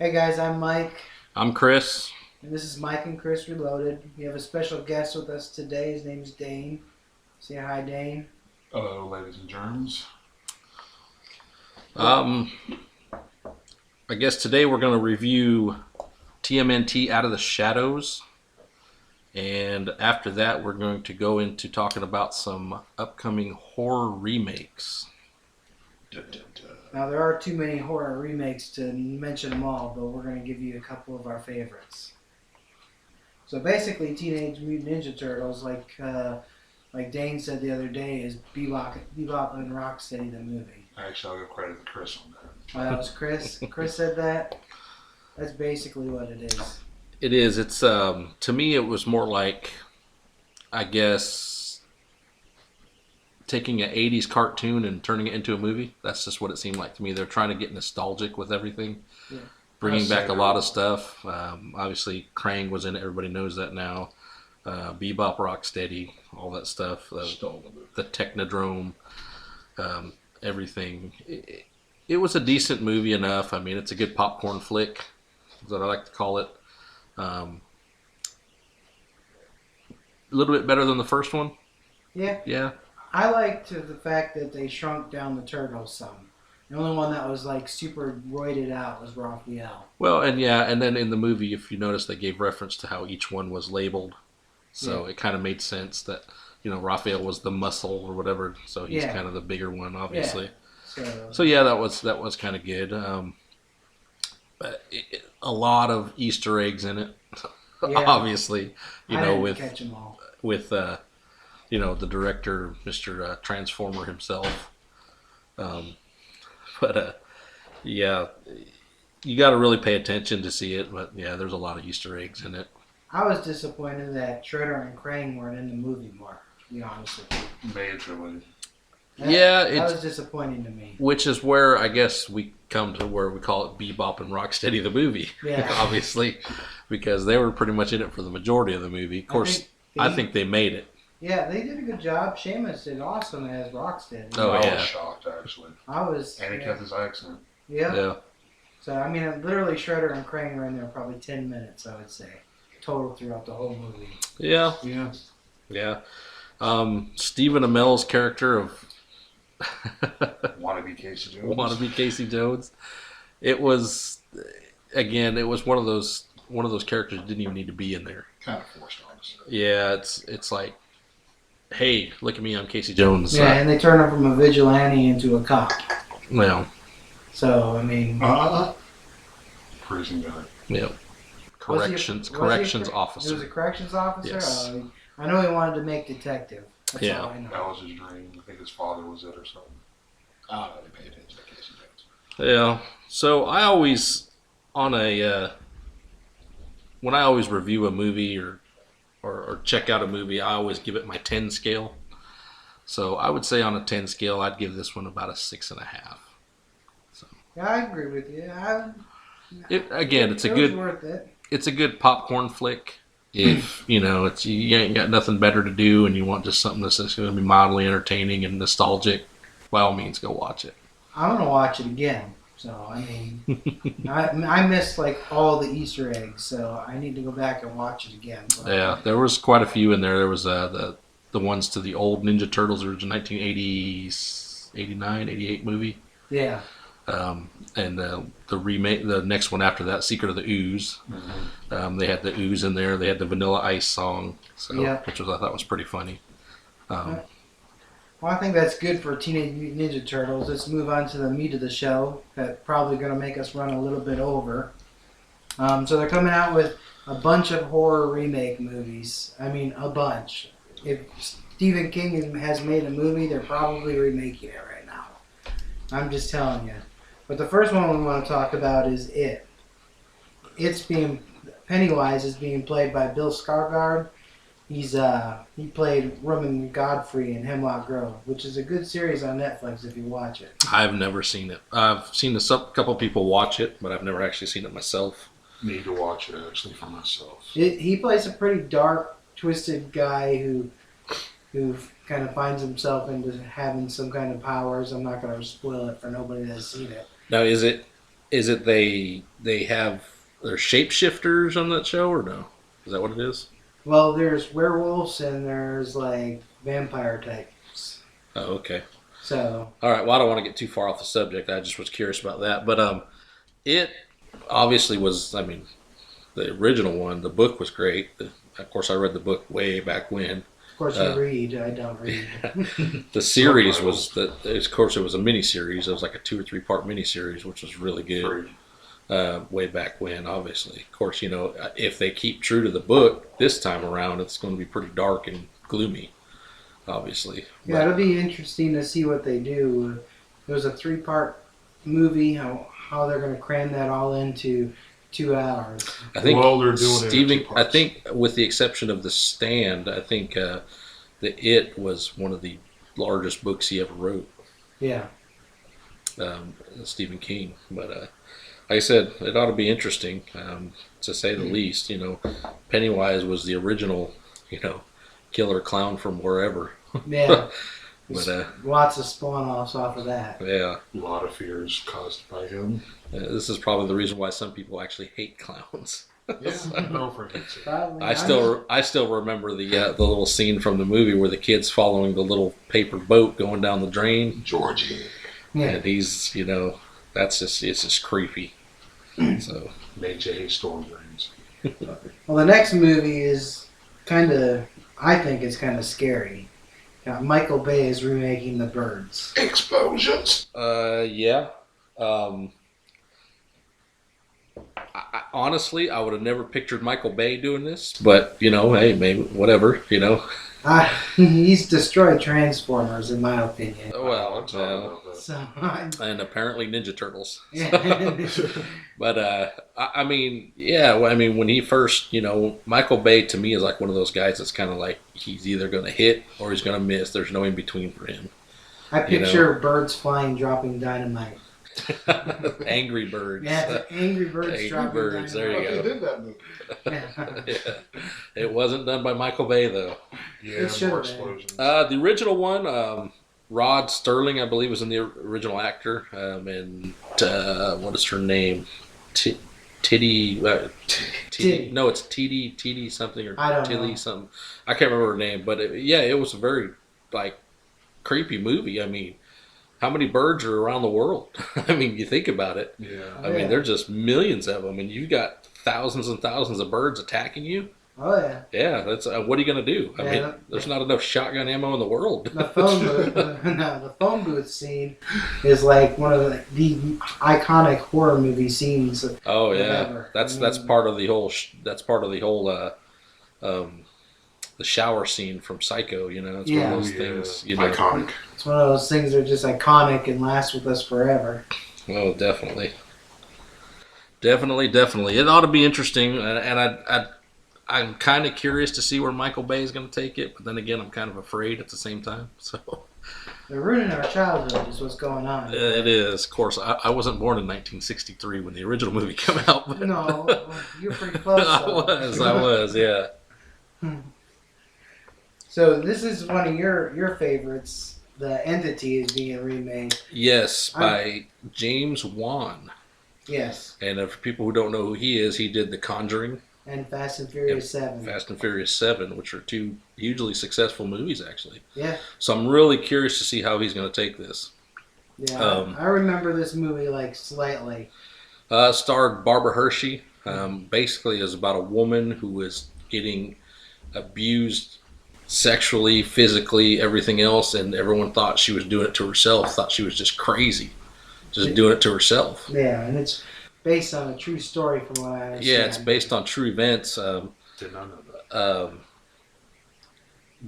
Hey guys, I'm Mike, I'm Chris. and this is Mike and Chris Reloaded. We have a special guest with us today. His name's Dane. Say hi, Dane. Hello, ladies and germs. Um, I guess today we're going to review TMNT Out of the Shadows. And after that, we're going to go into talking about some upcoming horror remakes. Dun, dun, dun. Now, there are too many horror remakes to mention them all, but we're going to give you a couple of our favorites. So basically, Teenage Mutant Ninja Turtles, like Dane said the other day, is Bebop and Rocksteady the movie. Actually, I'll give credit to Chris on that. Oh, that was Chris. Chris said that. That's basically what it is. It is. It's to me, it was more like, I guess, taking an '80s cartoon and turning it into a movie. That's just what it seemed like to me. They're trying to get nostalgic with everything, Yeah. bringing back a lot of stuff. Obviously, Krang was in it. Everybody knows that now. Bebop, Rocksteady, all that stuff. Stole the movie. The Technodrome, everything. It was a decent movie enough. I mean, it's a good popcorn flick, is what I like to call it. A little bit better than the first one. Yeah. Yeah. I liked the fact that they shrunk down the turtles some. The only one that was like super roided out was Raphael. Well, and then in the movie, if you notice, they gave reference to how each one was labeled. So it kind of made sense that, Raphael was the muscle or whatever. So he's kind of the bigger one, obviously. So yeah, that was kind of good. But a lot of Easter eggs in it, obviously. I didn't catch them all. With the director, Mr. Transformer himself. Yeah, you got to really pay attention to see it. But yeah, there's a lot of Easter eggs in it. I was disappointed that Shredder and Krang weren't in the movie more, to be honest with you. Majorly. That was disappointing to me. Which is where I guess we come to where we call it Bebop and Rocksteady the movie. Yeah. Obviously, because they were pretty much in it for the majority of the movie. Of course, I think they made it. Yeah, they did a good job. Seamus did awesome as Rocksteady. Oh, I yeah. was shocked, actually. And he kept his accent. Yeah. So, I mean, literally Shredder and Krang are in there probably 10 minutes, I would say. Total throughout the whole movie. Yeah. Stephen Amell's character of Wannabe Casey Jones. It was one of those characters that didn't even need to be in there. Kind of forced, honestly. Yeah, it's like, hey, look at me, I'm Casey Jones. Yeah, and they turn him from a vigilante into a cop. Well. So, I mean... Prison guy. Yeah. Corrections officer. He was a corrections officer? Yes. I know he wanted to make detective. That's all I know. That was his dream. I think his father was it or something. I don't know. They paid attention to Casey Jones. Yeah. So I always, when I always review a movie or check out a movie, I always give it my 10 scale. So I would say on a 10 scale, I'd give this one about a 6.5. So. Yeah, I agree with you. It's a good popcorn flick. If you ain't got nothing better to do and you want just something that's just going to be mildly entertaining and nostalgic, by all means, go watch it. I'm going to watch it again. So I mean, I missed like all the Easter eggs, so I need to go back and watch it again. Yeah, there was quite a few in there. There was the ones to the old Ninja Turtles, original 1980, 89, 88 movie. Yeah. And the remake, the next one after that, Secret of the Ooze. Mm-hmm. They had the Ooze in there. They had the Vanilla Ice song, which I thought was pretty funny. Well, I think that's good for Teenage Mutant Ninja Turtles. Let's move on to the meat of the show. That's probably going to make us run a little bit over. So they're coming out with a bunch of horror remake movies. I mean, a bunch. If Stephen King has made a movie, they're probably remaking it right now. I'm just telling you. But the first one we want to talk about is It. Pennywise is being played by Bill Skarsgård. He played Roman Godfrey in Hemlock Grove, which is a good series on Netflix if you watch it. I've never seen it. I've seen a couple people watch it, but I've never actually seen it myself. Need to watch it actually for myself. He plays a pretty dark, twisted guy who kind of finds himself into having some kind of powers. I'm not going to spoil it for nobody that's seen it. Now, is it is it they have they're shapeshifters on that show or no? Is that what it is? Well, there's werewolves and there's like vampire types. Oh, okay. So. All right. Well, I don't want to get too far off the subject. I just was curious about that. But it obviously was. I mean, the original one. The book was great. Of course, I read the book way back when. Of course, you read. I don't read. The series was of course, it was a mini series. It was like a 2 or 3 part mini series, which was really good. Way back when, obviously. Of course, if they keep true to the book this time around, it's going to be pretty dark and gloomy. Obviously. Yeah, it'll be interesting to see what they do. There's a 3-part movie. How they're going to cram that all into 2 hours. I think they're doing Stephen. it in 2 parts. I think, with the exception of The Stand, I think It was one of the largest books he ever wrote. Yeah. Stephen King, but like I said, it ought to be interesting, to say the least. Pennywise was the original, killer clown from wherever. Yeah. But lots of spawn-offs off of that. yeah, A lot of fears caused by him. this is probably the reason why some people actually hate clowns. Yeah, my girlfriend hates it. Probably. I still remember the little scene from the movie where the kid's following the little paper boat going down the drain, Georgie. Yeah. and he's it's just creepy. So May storm drains. Well, the next movie is I think it's kind of scary. Michael Bay is remaking The Birds. Explosions. Yeah. Honestly, I would have never pictured Michael Bay doing this, but hey, maybe whatever. He's destroyed Transformers, in my opinion. Well, So, and apparently Ninja Turtles. yeah. But I mean, yeah. I mean, when he first, Michael Bay to me is like one of those guys that's kind of like he's either going to hit or he's going to miss. There's no in between for him. I picture birds flying, dropping dynamite. Angry Birds. Yeah, Angry Birds. Angry Birds. There you go. They did that movie. Yeah. Yeah. It wasn't done by Michael Bay though. Yeah, It should've more been. explosions. The original one, Rod Sterling, I believe, was in the original actor, and what is her name? Titty. No, it's Titty something or I don't Tilly know. something. I can't remember her name, but it was a very creepy movie. I mean, how many birds are around the world? I mean, you think about it. Yeah. I mean, there's just millions of them, and you've got thousands and thousands of birds attacking you. Oh yeah. Yeah, that's what are you gonna do? I mean, there's not enough shotgun ammo in the world. The phone booth. The phone booth scene is like one of the iconic horror movie scenes. Oh yeah, ever. that's part of the whole. The shower scene from Psycho. It's one of those things. Iconic. It's one of those things that are just iconic and last with us forever. Oh, definitely. It ought to be interesting, and I'm kind of curious to see where Michael Bay is going to take it, but then again, I'm kind of afraid at the same time. So They're ruining our childhood. Is what's going on. it is. Of course, I wasn't born in 1963 when the original movie came out. But No, you're pretty close. I was, yeah. So this is one of your favorites. The Entity is being remade. Yes, by James Wan. Yes. And for people who don't know who he is, he did The Conjuring. And Fast and Furious 7. Fast and Furious 7, which are 2 hugely successful movies, actually. Yeah. So I'm really curious to see how he's going to take this. Yeah. I remember this movie slightly. Starred Barbara Hershey. Basically, is about a woman who is getting abused sexually, physically, everything else, and everyone thought she was doing it to herself. Thought she was just crazy, just doing it to herself. Yeah, and it's based on a true story from what I understand. Yeah, it's based on true events. Did not know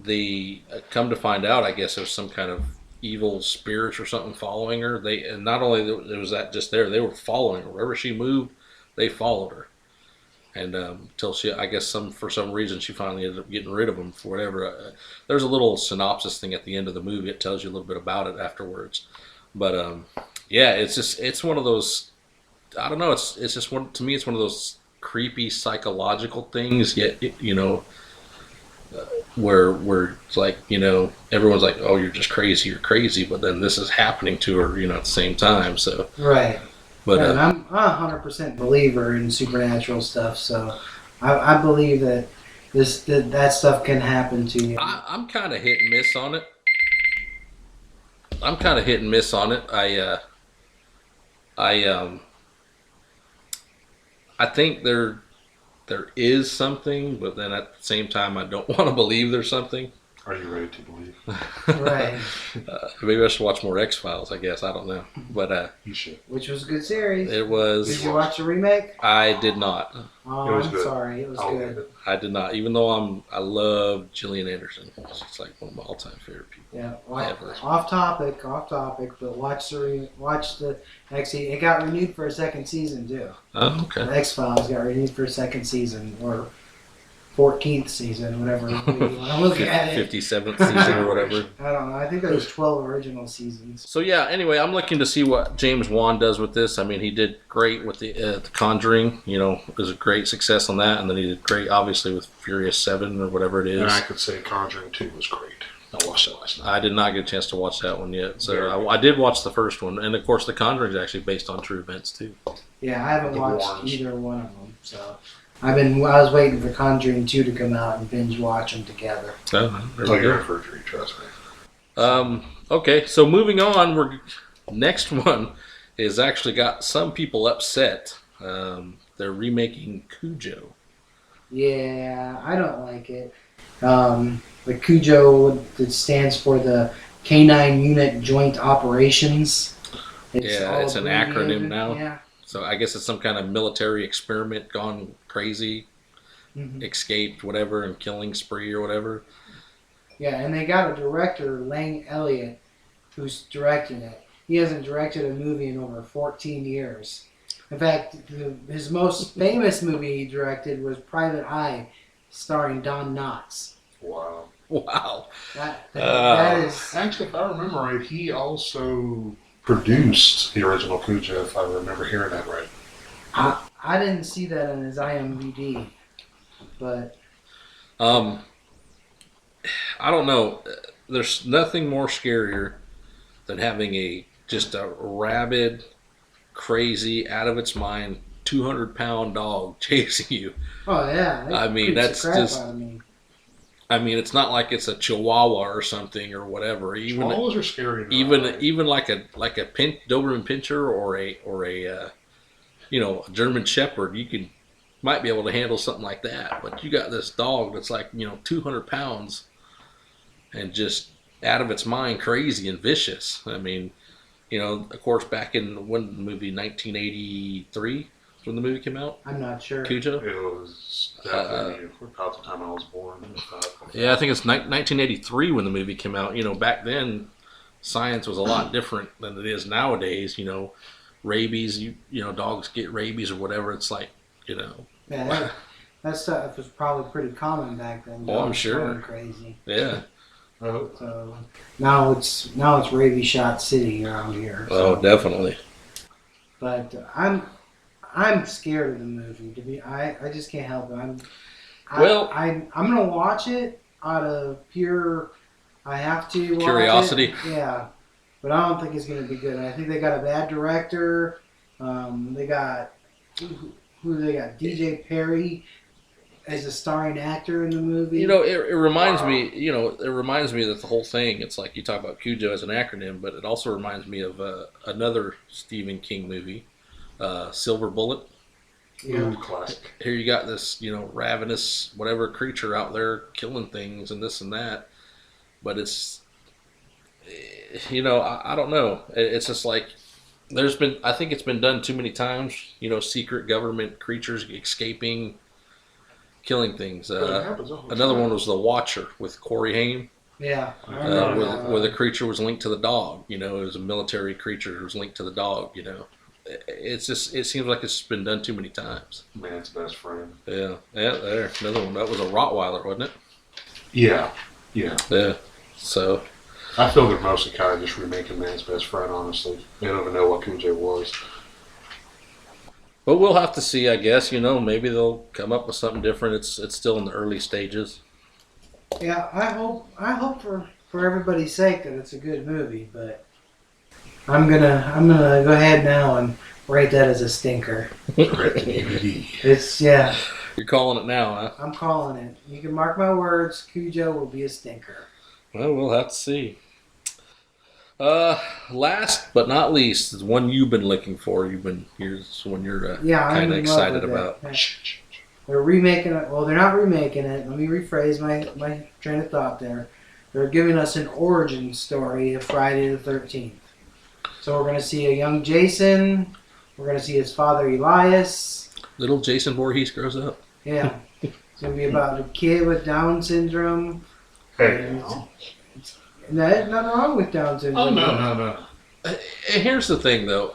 that. Come to find out, I guess there was some kind of evil spirits or something following her. And not only there was that just there, they were following her wherever she moved. They followed her, and until I guess for some reason she finally ended up getting rid of them for whatever. There's a little synopsis thing at the end of the movie. It tells you a little bit about it afterwards. But yeah, it's one of those. I don't know. It's just to me. It's one of those creepy psychological things. Yet where it's like everyone's like, oh, you're just crazy, you're crazy, but then this is happening to her, at the same time. So right. But and I'm a 100% believer in supernatural stuff, so I believe that that stuff can happen to you. I'm kind of hit and miss on it. I'm kind of hit and miss on it. I I think there is something, but then at the same time, I don't want to believe there's something. Are you ready to believe? Right. Maybe I should watch more X-Files, I guess. I don't know. But You should. Which was a good series. it was... Did you watch the remake? I did not. Oh, It was I'm good. sorry. It was I'll good. give it. I did not. Even though I love Gillian Anderson. She's like one of my all-time favorite people. Yeah. Ever. Off topic, but actually, it got renewed for a second season too. Oh, okay. The X-Files got renewed for a second season, or 14th season, whatever you want to look at it. 57th season or whatever. I don't know. I think there was 12 original seasons. So yeah. Anyway, I'm looking to see what James Wan does with this. I mean, he did great with the Conjuring. You know, it was a great success on that, and then he did great, obviously, with Furious 7 or whatever it is. And I could say Conjuring 2 was great. I watched it last night. I did not get a chance to watch that one yet. So I did watch the first one, and of course, The Conjuring is actually based on true events too. Yeah, I haven't The watched Warrens. either one of them, so I was waiting for Conjuring 2 to come out and binge watch them together. Oh, there Oh, we you're go. in for a treat, trust me. Okay, so moving on, next one is actually got some people upset. They're remaking Cujo. Yeah, I don't like it. The Cujo, it stands for the Canine Unit Joint Operations. Yeah, all it's an acronym abbreviated. now. Yeah. So I guess it's some kind of military experiment gone crazy, Mhm. escaped, whatever, and killing spree or whatever. Yeah, and they got a director, Lang Elliott, who's directing it. He hasn't directed a movie in over 14 years. In fact, his most famous movie he directed was Private Eye, starring Don Knotts. Wow. Wow. That is... Actually, if I remember right, he also produced the original Cujo, if I remember hearing that right. I didn't see that on his IMDb, but... I don't know. There's nothing more scarier than having just a rabid, crazy, out of its mind, 200-pound dog chasing you. Oh, yeah. I mean, creeps the that's crap just- out of me. I mean, it's not like it's a Chihuahua or something or whatever. Chihuahuas are scary. Even like a Doberman Pinscher or a a German Shepherd, might be able to handle something like that. But you got this dog that's like 200 pounds and just out of its mind, crazy and vicious. I mean, of course, back in when the movie 1983 when the movie came out, I'm not sure. Cujo. It was definitely about the time I was born. Yeah, I think it's 1983 when the movie came out. Back then, science was a lot different than it is nowadays. Rabies, dogs get rabies or whatever. It's like, Yeah, that stuff was probably pretty common back then. Oh, I'm Dogs sure. going crazy. yeah. So now it's rabies shot city around here. Oh, So. definitely. But I'm scared of the movie. I just can't help it. I'm gonna watch it out of pure. I have to watch Curiosity. it. Yeah, but I don't think it's gonna be good. I think they got a bad director. They got who they got? DJ Perry as a starring actor in the movie. It reminds me. It reminds me that the whole thing. It's like you talk about Cujo as an acronym, but it also reminds me of another Stephen King movie. Silver Bullet. Yeah. Classic. Here you got this, ravenous whatever creature out there killing things and this and that, but it's, I don't know. It's just like I think it's been done too many times. Secret government creatures escaping, killing things. Another one was The Watcher with Corey Haim. Yeah. Where the creature was linked to the dog. It was a military creature who was linked to the dog. It seems like it's been done too many times. Man's best friend. Yeah, there, another one. That was a Rottweiler, wasn't it? Yeah. Yeah. So I feel they're mostly kind of just remaking Man's Best Friend, honestly. They don't even know what Cujo was. but we'll have to see, I guess. Maybe they'll come up with something different. It's still in the early stages. Yeah, I hope for everybody's sake that it's a good movie, but I'm gonna go ahead now and rate that as a stinker. Direct to DVD. It's yeah. You're calling it now, huh? I'm calling it. You can mark my words. Cujo will be a stinker. Well, we'll have to see. Last but not least, is one you've been looking for. Here's one you're kind of excited about. They're remaking it. Well, they're not remaking it. Let me rephrase my train of thought there. They're giving us an origin story of Friday the 13th. So we're going to see a young Jason. We're going to see his father Elias. Little Jason Voorhees grows up. Yeah. It's going to be about a kid with Down syndrome. Hey, There's nothing wrong with Down syndrome. oh no. Here's the thing, though.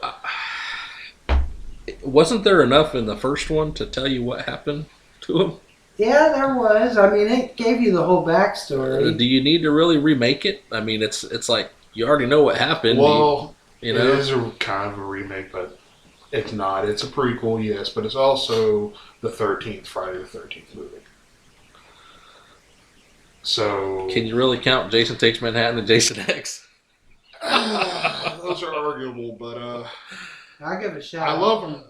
Wasn't there enough in the first one to tell you what happened to him? Yeah, there was. I mean, it gave you the whole backstory. Do you need to really remake it? I mean, it's like you already know what happened. Well, you know, it is a kind of a remake, but it's not. It's a prequel, yes, but it's also the 13th Friday the 13th movie. So can you really count Jason Takes Manhattan and Jason X? those are arguable, but I give a shout. I love them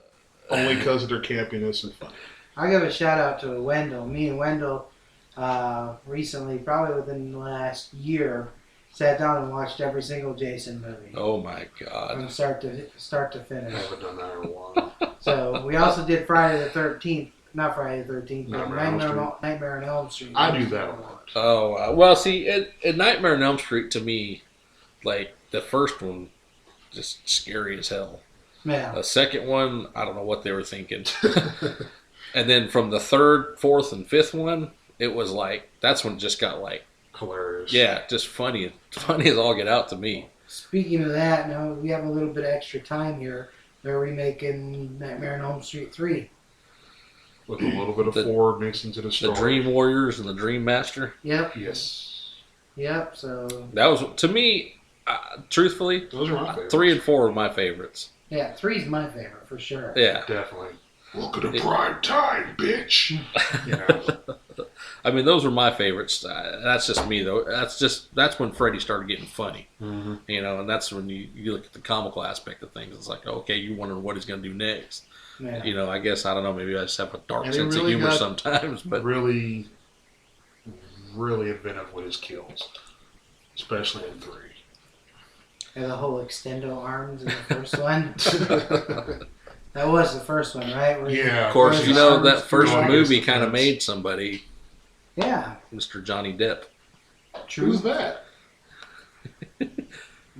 only because of their campiness and fun. I give a shout out to Wendell. Me and Wendell recently, probably within the last year, sat down and watched every single Jason movie Oh my God! from start to I finish. haven't done that in a while. So we also did Friday the 13th. Not Friday the 13th, but Nightmare Nightmare on Elm Street. I do that a lot. Oh well, see, in Nightmare on Elm Street, to me, like the first one, just scary as hell. Yeah. The second one, I don't know what they were thinking. And then from the third, fourth, and fifth one, it was like that's when it just got like Hilarious. yeah, just funny as all get out to me. Speaking of that, now we have a little bit of extra time here. They're remaking Nightmare on Elm Street 3. With a little bit of forward mixed into the story. The Dream Warriors and the Dream Master. Yep. Yes. Yep. So That was, to me, truthfully, Those are my favorites. 3 and 4 are my favorites. yeah, 3's my favorite for sure. Yeah. Definitely. Welcome to prime time, bitch. You know. I mean, those are my favorites. That's just me, though. That's when Freddy started getting funny. Mm-hmm. You know, and that's when you look at the comical aspect of things. It's like, okay, you wonder what he's going to do next. Yeah. You know, I guess, I don't know, maybe I just have a dark And he sense really of humor got sometimes. But really inventive with his kills. Especially in 3. And the whole extendo arms in the first one. That was the first one, right? Where Yeah. of course, you know, that first Strongest movie kind of defense. made somebody, Yeah. Mr. Johnny Depp. True. Who's that?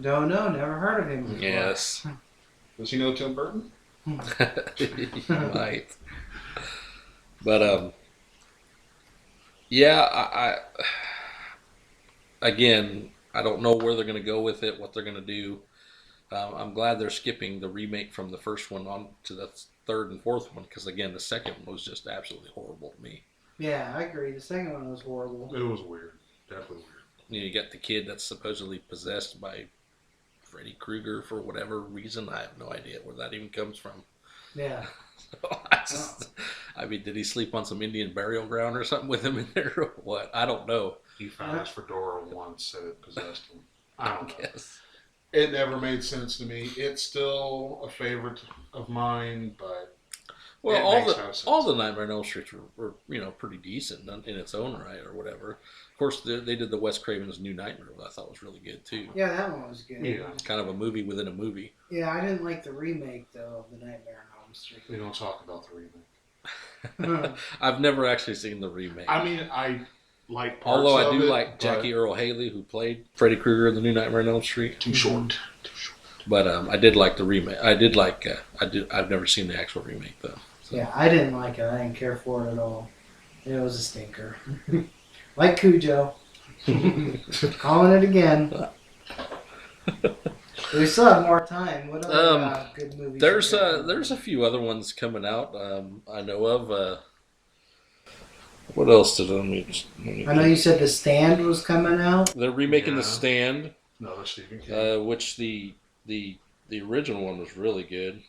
Don't know. Never heard of him before. Yes. Does he know Tim Burton? You might. But yeah, I again, I don't know where they're going to go with it, what they're going to do. I'm glad they're skipping the remake from the first one on to the third and fourth one, because again, the second one was just absolutely horrible to me. Yeah, I agree. The second one was horrible. It was weird. Definitely weird. You know, you got the kid that's supposedly possessed by Freddy Krueger for whatever reason. I have no idea where that even comes from. Yeah. I mean, did he sleep on some Indian burial ground or something with him in there or what? I don't know. He found his fedora once and it possessed him. I don't know. Guess. It never made sense to me. It's still a favorite of mine, but Well, it makes no sense. all the Nightmare on Elm Street were pretty decent in its own right or whatever. Of course, they did the Wes Craven's New Nightmare, which I thought was really good too. Yeah, that one was good. Yeah. Kind of a movie within a movie. Yeah, I didn't like the remake, though, of the Nightmare on Elm Street. We don't talk about the remake. I've never actually seen the remake. I mean, I like parts Although I of do it, like but Jackie Earle Haley, who played Freddy Krueger in the New Nightmare on Elm Street. Too short. Too short. But I did like the remake. I've never seen the actual remake though. So. Yeah, I didn't like it. I didn't care for it at all. It was a stinker. Like Cujo. Calling it again. We still have more time. What other good movies? There's are there? there's a few other ones coming out. I know of. What else did I know you said The Stand was coming out. They're remaking Yeah. The Stand, Another Stephen King. which the original one was really good.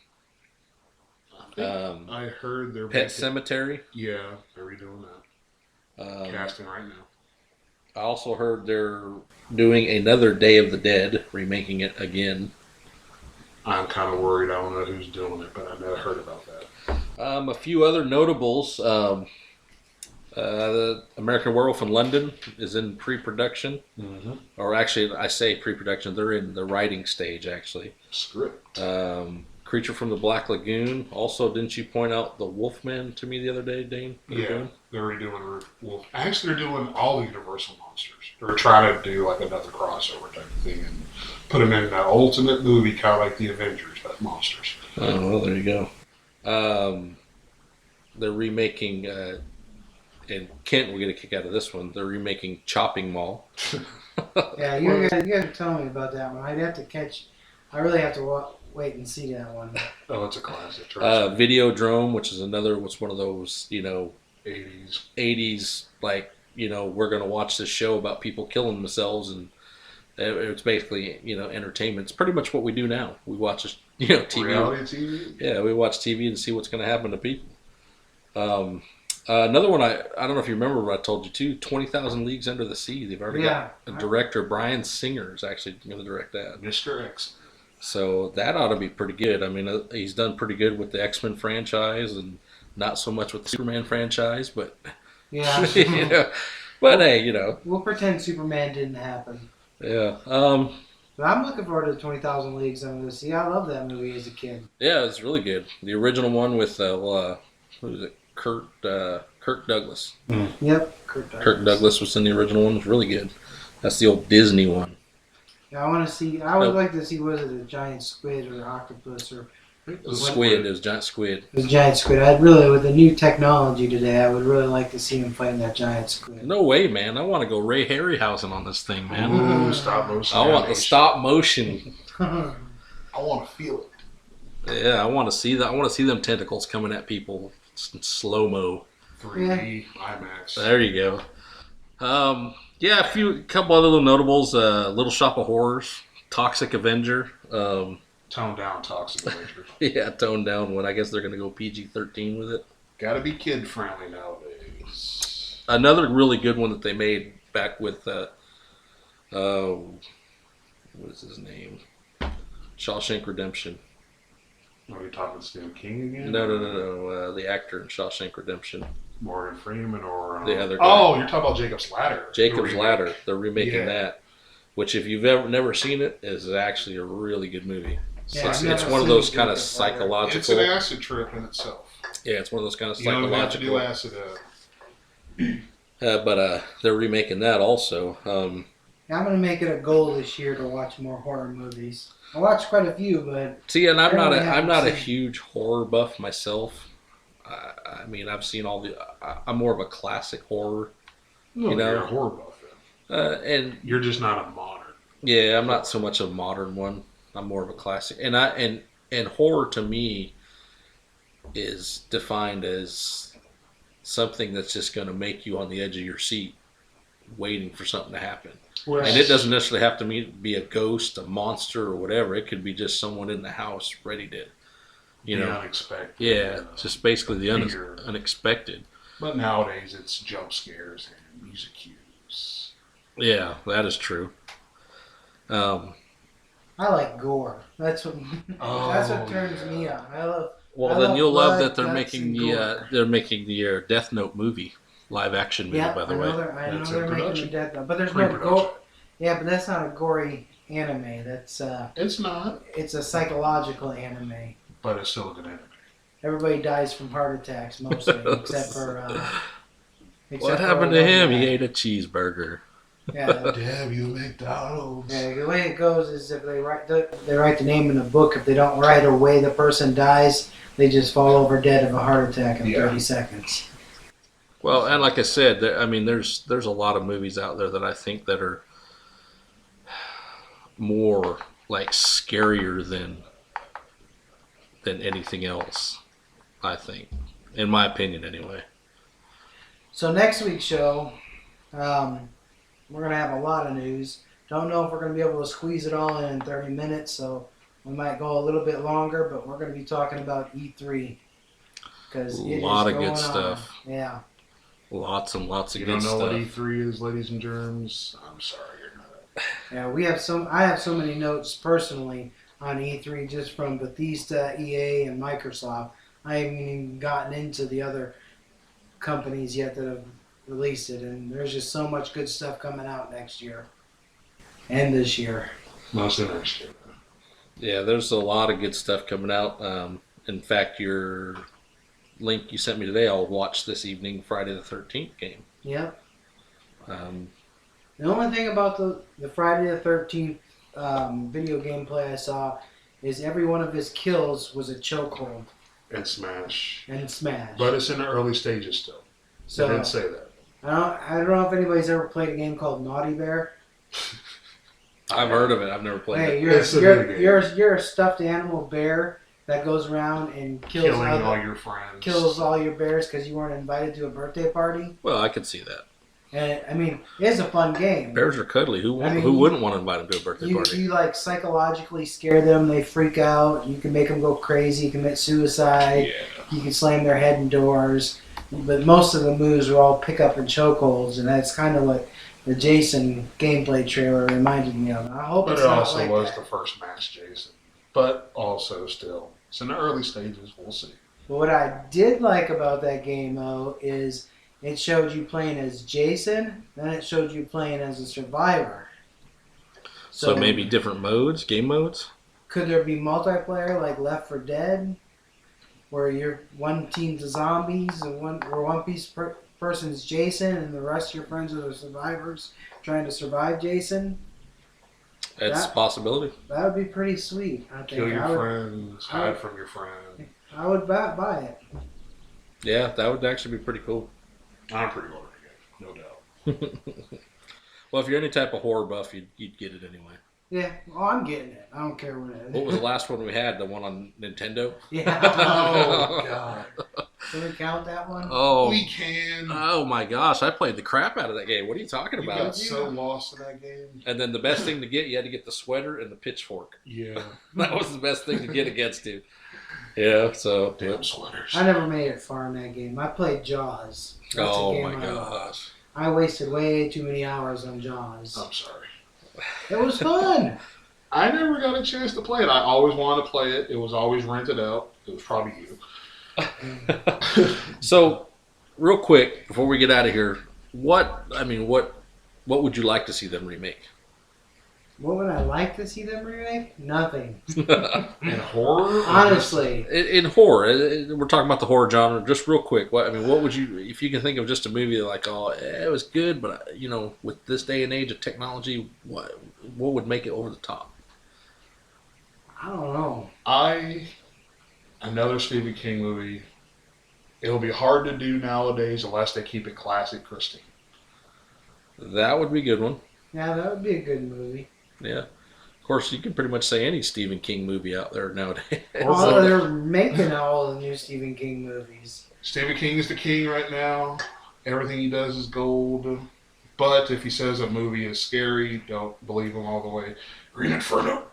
I heard they're Pet making- Cemetery. Yeah, they're redoing that. Casting right now. I also heard they're doing another Day of the Dead, remaking it again. I'm kind of worried. I don't know who's doing it, but I never heard about that. A few other notables. The American Werewolf in London is in pre-production, Mm-hmm. or actually, I say pre-production. They're in the writing stage, actually. Script. Creature from the Black Lagoon. Also, didn't you point out the Wolfman to me the other day, Dane? Yeah, they're redoing Wolf. Actually, they're doing all the Universal monsters. They're trying to do like another crossover type of thing and put them in an ultimate movie, kind of like the Avengers, but monsters. Oh, well, there you go. They're remaking, and Kent will get a kick out of this one. They're remaking Chopping Mall. Yeah, you guys are telling me about that one. I'd have to catch. I really have to wait and see that one. Oh, it's a classic. Videodrome, which is what's one of those, 80s. like, we're going to watch this show about people killing themselves, and it's basically, entertainment. It's pretty much what we do now. We watch, TV. Reality TV? Yeah, we watch TV and see what's going to happen to people. Another one, I don't know if you remember what I told you too, 20,000 Leagues Under the Sea. They've already got a director, Brian Singer, is actually going to direct that. Mr. X. So that ought to be pretty good. I mean, he's done pretty good with the X-Men franchise and not so much with the Superman franchise, but yeah. But hey, we'll pretend Superman didn't happen. Yeah. But I'm looking forward to 20,000 Leagues Under the Sea. I love that movie as a kid. Yeah, it's really good. The original one with who was it? Kirk Douglas. Mm. Yep, Kirk Douglas was in the original one. It was really good. That's the old Disney one. Yeah, I want to see. I would like to see. Was it a giant squid or octopus or? It was squid. It was giant squid. It was giant squid. I'd really, with the new technology today, I would really like to see him fighting that giant squid. No way, man! I want to go Ray Harryhausen on this thing, man. Ooh, stop motion. I want the stop motion. I want to feel it. Yeah, I want to see that. I want to see them tentacles coming at people in slow mo. 3D IMAX. There you go. Yeah, a couple other little notables. Little Shop of Horrors, Toxic Avenger. Toned down Toxic Avenger. Yeah, toned down one. I guess they're going to go PG-13 with it. Got to be kid friendly nowadays. Another really good one that they made back with what is his name? Shawshank Redemption. Are we talking Stephen King again? No. The actor in Shawshank Redemption. Morgan Freeman or the other guy. Oh, you're talking about Jacob's Ladder. Jacob's Ladder. They're remaking that, which if you've never seen it, is actually a really good movie. Yeah, it's one of those kind of psychological. It's an acid trip in itself. Yeah, it's one of those kind of psychological. You don't have to do acid. But they're remaking that also. I'm going to make it a goal this year to watch more horror movies. I watched quite a few, but see, and I'm not a huge horror buff myself. I mean, I've seen all the. I'm more of a classic horror. No, you're a horror buff. And you're just not a modern. Yeah, I'm not so much a modern one. I'm more of a classic. And horror to me is defined as something that's just going to make you on the edge of your seat, waiting for something to happen. Well, and it doesn't necessarily have to be a ghost, a monster, or whatever. It could be just someone in the house ready to. Unexpected. Yeah, just basically the unexpected. But nowadays it's jump scares and music cues. Yeah, that is true. I like gore. That's what turns me on. Then you'll love that they're making the Death Note movie, live action movie. By the way, I know they're making the Death Note, but there's no gore. Yeah, but that's not a gory anime. That's it's not. It's a psychological anime. But it's still a good anime. Everybody dies from heart attacks mostly, except for. What happened to him? He ate a cheeseburger. Yeah. Damn you, McDonald's. Yeah, the way it goes is if they write the name in the book. If they don't write a way the person dies, they just fall over dead of a heart attack in 30 seconds. Well, and like I said, there's a lot of movies out there that I think that are more like scarier than anything else, I think, in my opinion anyway. So next week's show, we're going to have a lot of news. Don't know if we're going to be able to squeeze it all in 30 minutes, so we might go a little bit longer, but we're going to be talking about E3. Because a lot of good stuff. Yeah. Lots and lots of good stuff. You don't know what E3 is, ladies and germs? I'm sorry, you're not. Yeah, I have so many notes personally on E3 just from Bethesda, EA, and Microsoft. I haven't even gotten into the other companies yet that have released it, and there's just so much good stuff coming out next year and this year. Mostly next year. Yeah, there's a lot of good stuff coming out. In fact, your link you sent me today, I'll watch this evening, Friday the 13th game. Yep. Um, The only thing about the Friday the 13th video gameplay I saw is every one of his kills was a chokehold And Smash. and smash. But it's in the early stages still. So I didn't say that. I don't know if anybody's ever played a game called Naughty Bear. I've heard of it. I've never played Hey, it. you're a stuffed animal bear that goes around and kills Killing all your friends. kills all your bears because you weren't invited to a birthday party. Well, I could see that. And I mean, it's a fun game. Bears are cuddly. Who I mean, who wouldn't want to invite them to a birthday party? You like psychologically scare them. They freak out. You can make them go crazy. Commit suicide. Yeah. You can slam their head in doors. But most of the moves are all pick up and chokeholds, and that's kind of what the Jason gameplay trailer reminded me of. I hope But it's it not also like was that. the first Mass Jason. But also still. It's in the early stages. We'll see. But what I did like about that game, though, is it showed you playing as Jason, then it showed you playing as a survivor. So maybe different modes, game modes? Could there be multiplayer like Left 4 Dead, where you're one team's the zombies and one person's Jason and the rest of your friends are the survivors trying to survive Jason? It's a possibility. That would be pretty sweet. I think. Kill your friends. Hide from your friends. I would buy it. Yeah, that would actually be pretty cool. I'm pretty low again, no doubt. Well, if you're any type of horror buff, you'd get it anyway. Yeah, well, I'm getting it. I don't care what it is. What was the last one we had? The one on Nintendo? Yeah. Oh, God. Can we count that one? Oh, We can. oh my gosh! I played the crap out of that game. What are you talking You about? got so lost in that game. And then the best thing to get, you had to get the sweater and the pitchfork. Yeah. That was the best thing to get against him. Yeah. So. Damn sweaters. I never made it far in that game. I played Jaws. That's a Oh game my I love. gosh! I wasted way too many hours on Jaws. I'm sorry. It was fun. I never got a chance to play it. I always wanted to play it. It was always rented out. It was probably you. So, real quick before we get out of here, what would you like to see them remake? What would I like to see them remake? Nothing. In horror? Honestly. In horror, we're talking about the horror genre. Just real quick, what would you, if you can think of just a movie like, it was good, but with this day and age of technology, what would make it over the top? I don't know. Another Stephen King movie. It'll be hard to do nowadays unless they keep it classic Christine. That would be a good one. Yeah, that would be a good movie. Yeah. Of course, you can pretty much say any Stephen King movie out there nowadays. Although they're making all the new Stephen King movies. Stephen King is the king right now. Everything he does is gold. But if he says a movie is scary, don't believe him all the way. Green Inferno.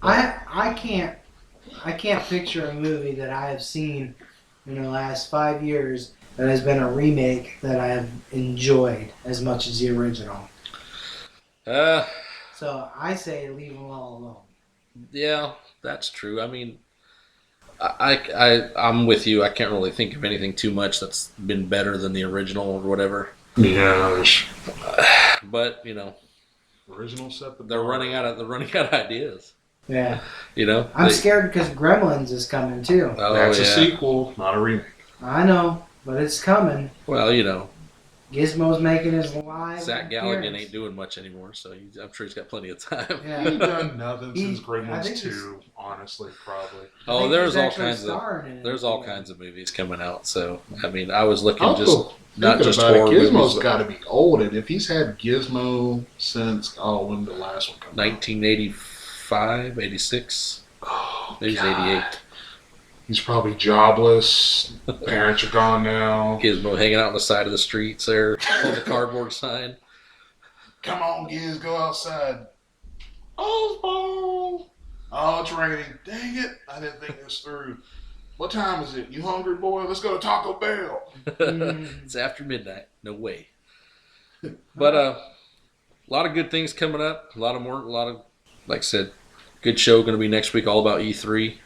I can't picture a movie that I have seen in the last 5 years that has been a remake that I have enjoyed as much as the original. So I say leave them all alone. Yeah, that's true. I mean, I'm with you. I can't really think of anything too much that's been better than the original or whatever. Yeah. But Original set the they're running out of ideas. Yeah. They- I'm scared because Gremlins is coming too. Oh, That's a yeah. sequel, not a remake. I know, but it's coming. Well, Gizmo's making his live Zach Galligan appearance. ain't doing much anymore, so I'm sure he's got plenty of time. Yeah. He's done nothing since I Gremlins think 2, honestly, probably. I Oh, think there's he's all actually kinds of starring in it. there's all kinds of movies coming out. So I mean, I was looking Also, just not thinking just about it, horror Gizmo's movies. got to be old, and if he's had Gizmo since when did the last one come out? 1985, 86. Oh, Maybe God. 88. He's probably jobless. Parents are gone now. Gizmo hanging out on the side of the streets there, holding a cardboard sign. Come on, Giz, go outside. Oswald! Oh, it's raining. Dang it! I didn't think this through. What time is it? You hungry, boy? Let's go to Taco Bell. It's after midnight. No way. But a lot of good things coming up. A lot of, like I said, good show going to be next week, all about E3.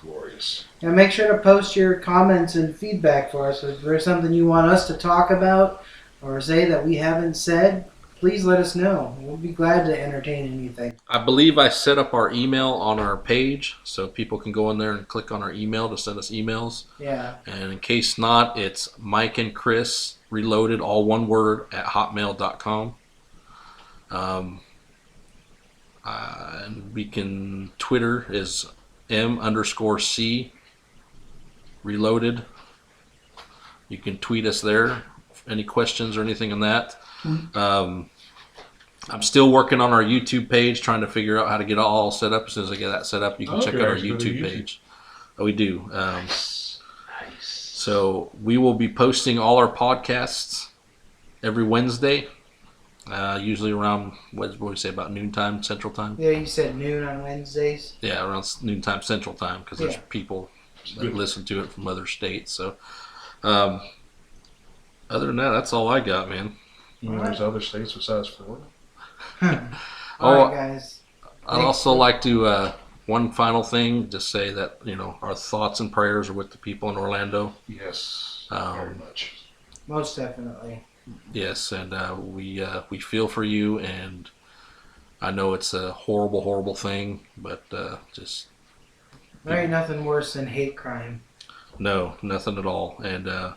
Glorious. And make sure to post your comments and feedback for us. If there's something you want us to talk about or say that we haven't said, please let us know. We'll be glad to entertain anything. I believe I set up our email on our page, so people can go in there and click on our email to send us emails. Yeah. And in case not, it's Mike and Chris Reloaded, all one word, at hotmail.com. And we can, Twitter is M_C Reloaded. You can tweet us there. Any questions or anything on that? I'm still working on our YouTube page, trying to figure out how to get it all set up. As soon as I get that set up, you can check out our YouTube page. Oh, we do. Nice. So we will be posting all our podcasts every Wednesday, usually around, what do we say, about noontime Central Time? Yeah, you said noon on Wednesdays. Yeah, around noontime Central Time, because there's Yeah. people that listen to it from other states. So other than that, that's all I got, man. You know, there's other states besides Florida. All right, guys. I'd also like to, one final thing, just say that, our thoughts and prayers are with the people in Orlando. Yes, very much. Most definitely. Yes, and we feel for you, and I know it's a horrible, horrible thing, but just... There ain't nothing worse than hate crime. No, nothing at all. And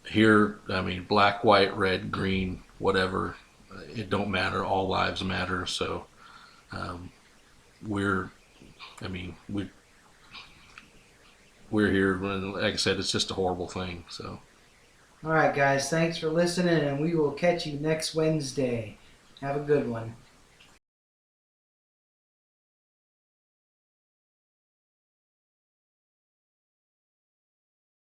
here, I mean, black, white, red, green, whatever, it don't matter. All lives matter. So we're here, and like I said, it's just a horrible thing. So. All right, guys. Thanks for listening, and we will catch you next Wednesday. Have a good one.